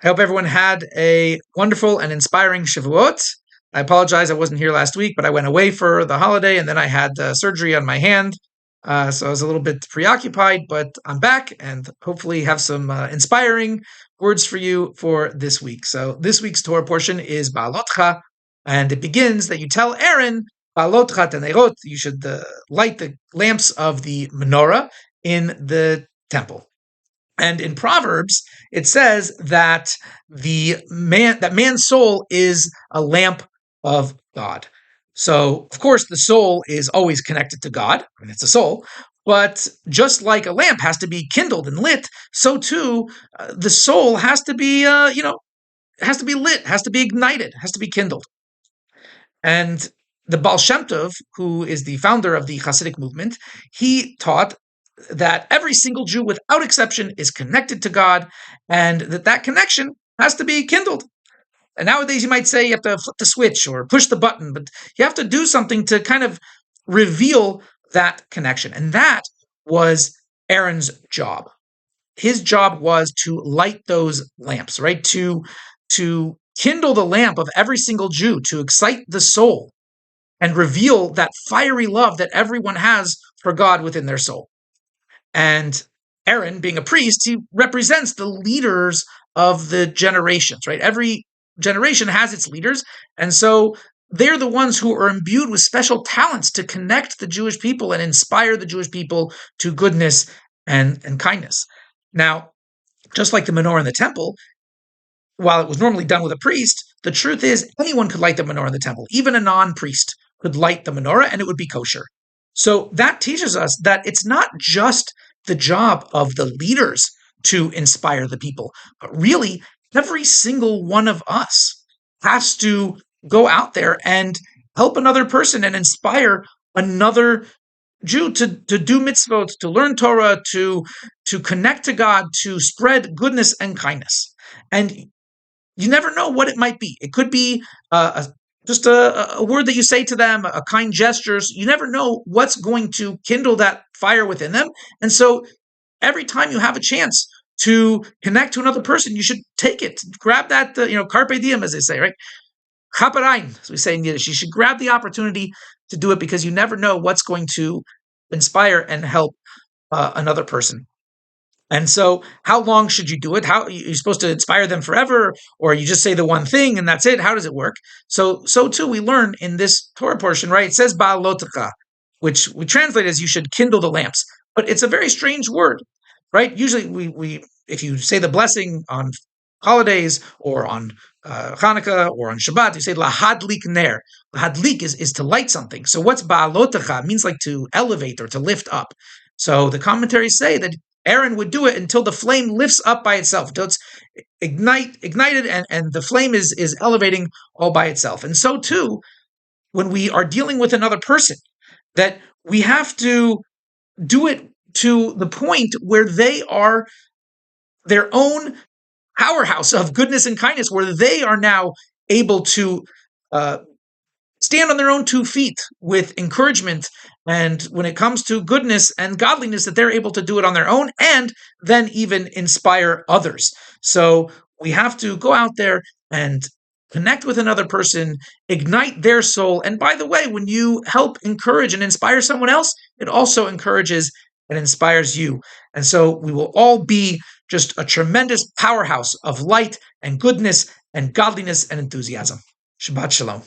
I hope everyone had a wonderful and inspiring Shavuot. I apologize I wasn't here last week, but I went away for the holiday and then I had surgery on my hand. So I was a little bit preoccupied, but I'm back and hopefully have some inspiring words for you for this week. So this week's Torah portion is Ba'alotcha, and it begins that you tell Aaron, Ba'alotcha tenerot, you should light the lamps of the menorah in the temple. And in Proverbs, it says that man's soul is a lamp of God. So, of course, the soul is always connected to God, and it's a soul. But just like a lamp has to be kindled and lit, so too the soul has to be, has to be lit, has to be ignited, has to be kindled. And the Baal Shem Tov, who is the founder of the Hasidic movement, he taught that every single Jew, without exception, is connected to God, and that connection has to be kindled. And nowadays, you might say you have to flip the switch or push the button, but you have to do something to kind of reveal that connection. And that was Aaron's job. His job was to light those lamps, right? To kindle the lamp of every single Jew, to excite the soul and reveal that fiery love that everyone has for God within their soul. And Aaron, being a priest, he represents the leaders of the generations, right? Every generation has its leaders. And so they're the ones who are imbued with special talents to connect the Jewish people and inspire the Jewish people to goodness and kindness. Now, just like the menorah in the temple, while it was normally done with a priest, the truth is anyone could light the menorah in the temple. Even a non-priest could light the menorah and it would be kosher. So that teaches us that it's not just the job of the leaders to inspire the people, but really every single one of us has to go out there and help another person and inspire another Jew to do mitzvot, to learn Torah, to connect to God, to spread goodness and kindness. And you never know what it might be. It could be just a word that you say to them, a kind gesture. You never know what's going to kindle that fire within them. And so every time you have a chance to connect to another person, you should take it. Grab that, carpe diem, as they say, right? Chaperein, as we say in Yiddish. You should grab the opportunity to do it because you never know what's going to inspire and help another person. And so how long should you do it? How are you supposed to inspire them forever? Or you just say the one thing and that's it? How does it work? So too, we learn in this Torah portion, right? It says Ba'alotecha, which we translate as you should kindle the lamps. But it's a very strange word, right? Usually we if you say the blessing on holidays or on Hanukkah or on Shabbat, you say lahadlik ner. Lahadlik is to light something. So what's Ba'alotecha? It means like to elevate or to lift up. So the commentaries say that Aaron would do it until the flame lifts up by itself, until it's ignited and the flame is elevating all by itself. And so too, when we are dealing with another person, that we have to do it to the point where they are their own powerhouse of goodness and kindness, where they are now able to stand on their own 2 feet with encouragement. And when it comes to goodness and godliness, that they're able to do it on their own and then even inspire others. So we have to go out there and connect with another person, ignite their soul. And by the way, when you help encourage and inspire someone else, it also encourages and inspires you. And so we will all be just a tremendous powerhouse of light and goodness and godliness and enthusiasm. Shabbat Shalom.